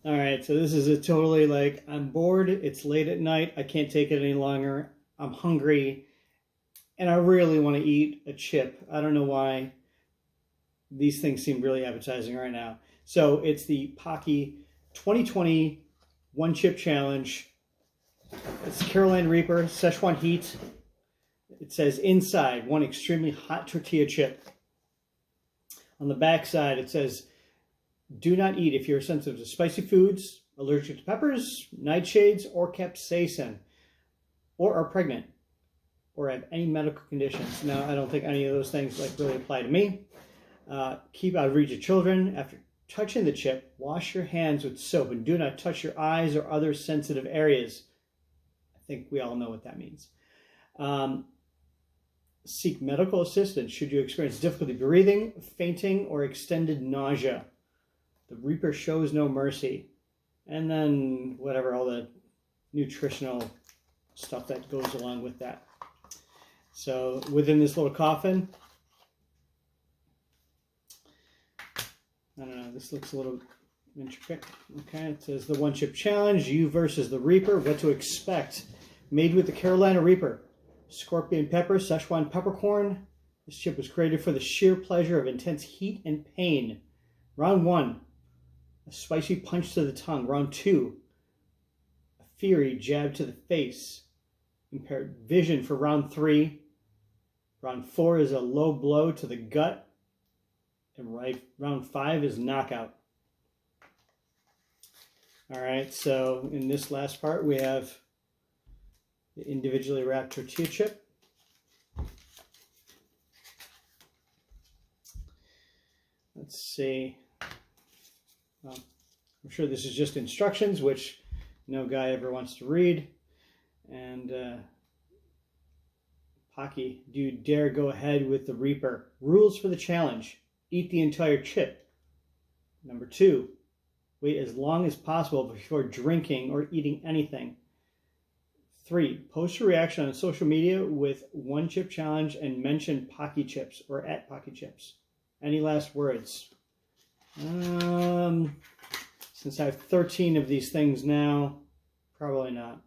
All right, so this is a totally like, I'm bored, it's late at night, I can't take it any longer, I'm hungry, and I really want to eat a chip. I don't know why. These things seem really appetizing right now. So it's the Paqui 2020 One Chip Challenge. It's Carolina Reaper, Szechuan Heat. It says inside, one extremely hot tortilla chip. On the back side, it says, do not eat if you're sensitive to spicy foods, allergic to peppers, nightshades, or capsaicin, or are pregnant, or have any medical conditions. Now, I don't think any of those things like really apply to me. Keep out of reach of children. After touching the chip, wash your hands with soap and do not touch your eyes or other sensitive areas. I think we all know what that means. Seek medical assistance should you experience difficulty breathing, fainting, or extended nausea. The Reaper shows no mercy. And then whatever, all the nutritional stuff that goes along with that. So within this little coffin, I don't know, this looks a little intricate. Okay, it says the One Chip Challenge, you versus the Reaper, what to expect. Made with the Carolina Reaper. Scorpion pepper, Szechuan peppercorn. This chip was created for the sheer pleasure of intense heat and pain. Round 1, a spicy punch to the tongue. Round 2, a fiery jab to the face. Impaired vision for round 3. Round 4 is a low blow to the gut. And round 5 is knockout. All right, so in this last part, we have the individually wrapped tortilla chip. Let's see. Well, I'm sure this is just instructions, which no guy ever wants to read. And Paqui, do you dare go ahead with the Reaper? Rules for the challenge. Eat the entire chip. Number 2, wait as long as possible before drinking or eating anything. 3, post your reaction on social media with One Chip Challenge and mention Paqui Chips or at Paqui Chips. Any last words? Since I have 13 of these things now, probably not.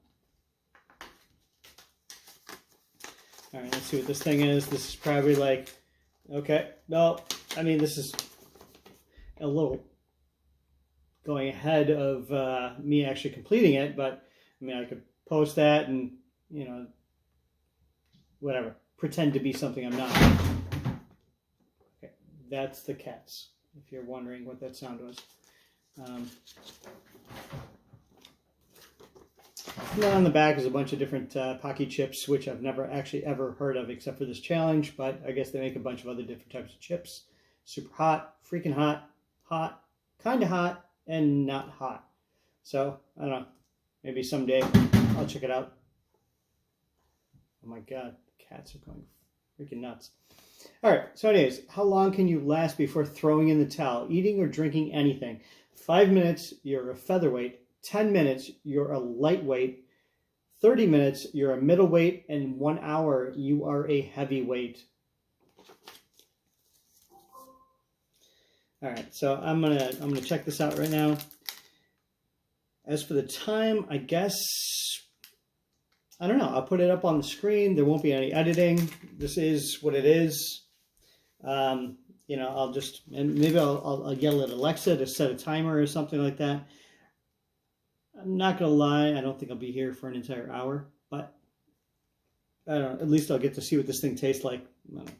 All right, let's see what this thing is. This is probably like, okay, well, I mean, this is a little going ahead of me actually completing it, but I mean, I could post that and, you know, whatever, pretend to be something I'm not. Okay, that's the cats, if you're wondering what that sound was. And then on the back is a bunch of different Paqui chips, which I've never actually ever heard of except for this challenge, but I guess they make a bunch of other different types of chips. Super hot, freaking hot, hot, kind of hot, and not hot. So, I don't know, maybe someday I'll check it out. Oh my god, the cats are going freaking nuts. Alright, so anyways, how long can you last before throwing in the towel? Eating or drinking anything. 5 minutes, you're a featherweight. 10 minutes, you're a lightweight. 30 minutes, you're a middleweight. And 1 hour, you are a heavyweight. Alright, so I'm gonna check this out right now. As for the time, I guess, I don't know. I'll put it up on the screen. There won't be any editing. This is what it is. You know, I'll just, and maybe I'll yell at Alexa to set a timer or something like that. I'm not going to lie. I don't think I'll be here for an entire hour, but I don't know. At least I'll get to see what this thing tastes like. I don't know.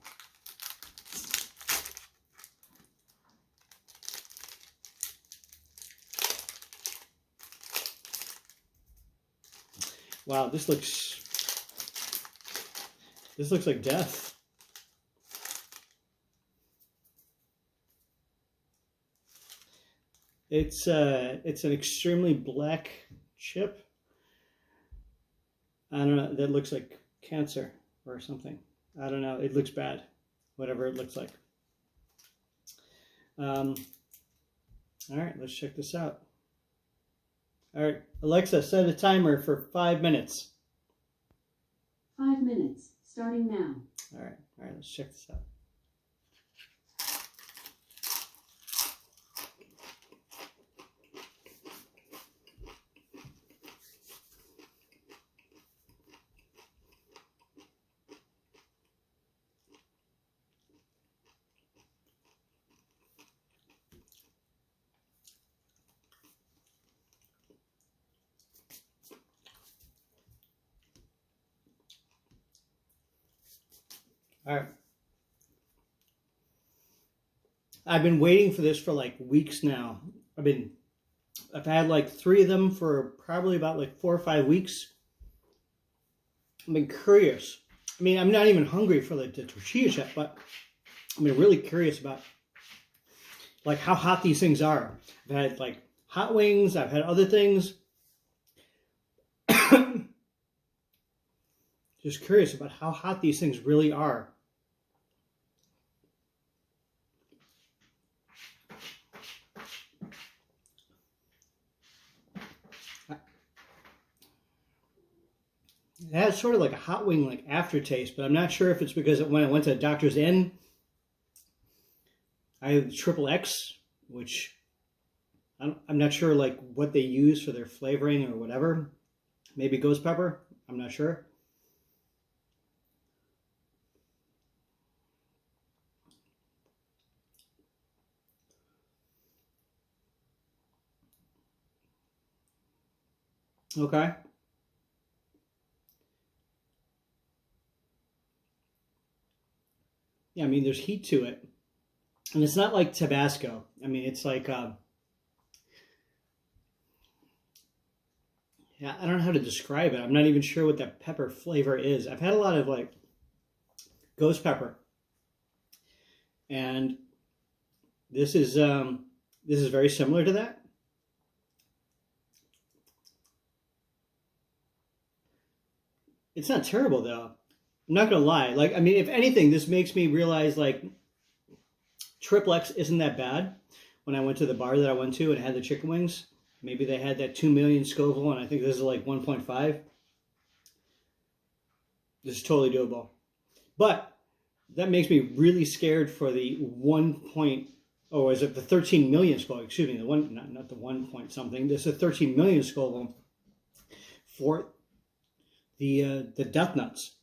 Wow, this looks like death. It's an extremely black chip. I don't know, that looks like cancer or something. I don't know, it looks bad, whatever it looks like. All right, let's check this out. All right, Alexa, set a timer for 5 minutes. 5 minutes, starting now. All right, let's check this out. All right. I've been waiting for this for like weeks now. I've had like 3 of them for probably about like 4 or 5 weeks. I've been curious. I mean, I'm not even hungry for like the tortilla chip, but I've been really curious about like how hot these things are. I've had like hot wings. I've had other things. Just curious about how hot these things really are. It has sort of like a hot wing like aftertaste, but I'm not sure if it's because when I went to Doctor's Inn, I had XXX, which I'm not sure like what they use for their flavoring or whatever. Maybe ghost pepper. I'm not sure. Okay. Yeah, I mean, there's heat to it. And it's not like Tabasco. I mean, it's like, yeah, I don't know how to describe it. I'm not even sure what that pepper flavor is. I've had a lot of like ghost pepper. And this is very similar to that. It's not terrible though. I'm not gonna lie. Like, I mean, if anything, this makes me realize like XXX isn't that bad. When I went to the bar that I went to and had the chicken wings, maybe they had that 2 million Scoville, and I think this is like 1.5. This is totally doable. But that makes me really scared for the 13 million Scoville? Excuse me, the one, not the 1 point something. This is a 13 million Scoville for the Deathnuts.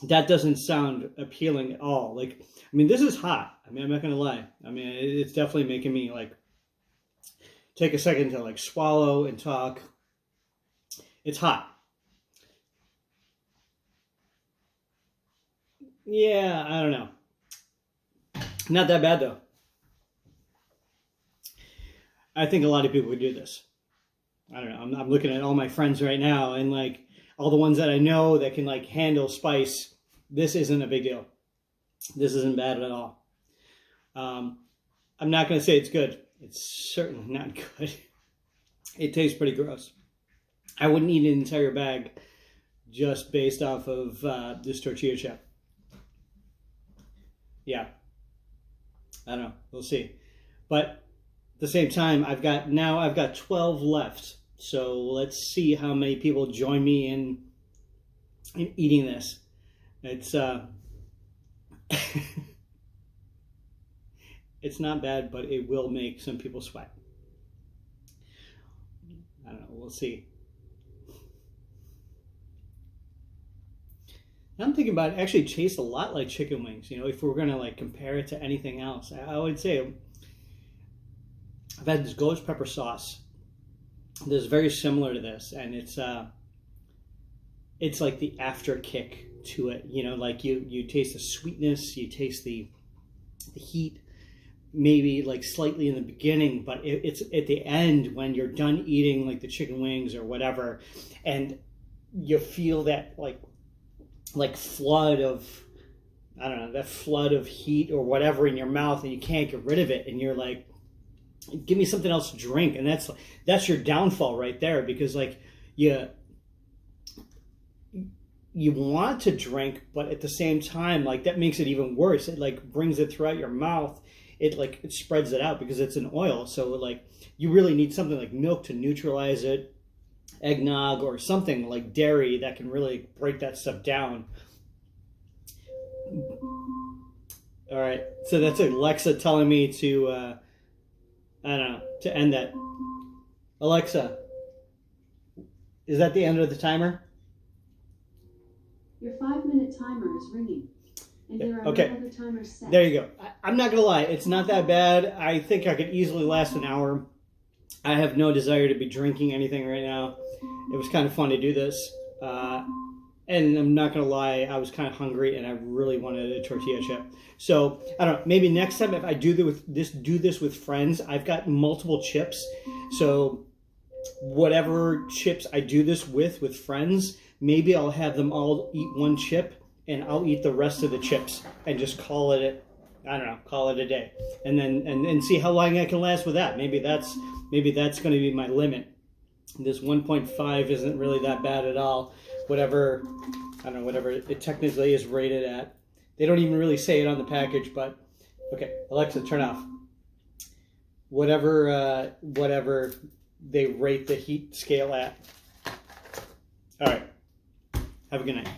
That doesn't sound appealing at all. Like, I mean, this is hot. I mean, I'm not gonna lie. I mean, it's definitely making me like take a second to like swallow and talk. It's hot. Yeah, I don't know. Not that bad though. I think a lot of people would do this. I don't know. I'm looking at all my friends right now, and like all the ones that I know that can like handle spice. This isn't a big deal. This isn't bad at all. I'm not going to say it's good. It's certainly not good. It tastes pretty gross. I wouldn't eat an entire bag just based off of this tortilla chip. Yeah. I don't know. We'll see. But at the same time, I've got 12 left. So let's see how many people join me in eating this. It's it's not bad, but it will make some people sweat. I don't know. We'll see. I'm thinking about it actually tastes a lot like chicken wings. You know, if we're gonna like compare it to anything else, I would say I've had this ghost pepper sauce that's very similar to this, and it's like the after kick to it. You know, like you taste the sweetness, you taste the heat, maybe like slightly in the beginning, but it's at the end when you're done eating like the chicken wings or whatever, and you feel that like flood of, I don't know, that flood of heat or whatever in your mouth, and you can't get rid of it, and you're like, give me something else to drink. And that's your downfall right there, because like you want to drink, but at the same time, like that makes it even worse. It like brings it throughout your mouth. It spreads it out because it's an oil. So like you really need something like milk to neutralize it, eggnog or something like dairy that can really break that stuff down. All right, so that's Alexa telling me to I don't know, to end that. Alexa, is that the end of the timer? Your 5-minute timer is ringing, and there are okay. no other timers set. There you go. I'm not gonna lie, it's not that bad. I think I could easily last an hour. I have no desire to be drinking anything right now. It was kind of fun to do this. And I'm not gonna lie, I was kind of hungry and I really wanted a tortilla chip. So I don't know, maybe next time if I do this with friends, I've got multiple chips. So whatever chips I do this with friends, maybe I'll have them all eat one chip and I'll eat the rest of the chips and just call it a day. And then and see how long I can last with that. Maybe that's going to be my limit. This 1.5 isn't really that bad at all. Whatever it technically is rated at. They don't even really say it on the package, but okay, Alexa, turn off. Whatever they rate the heat scale at. All right. Have a good night.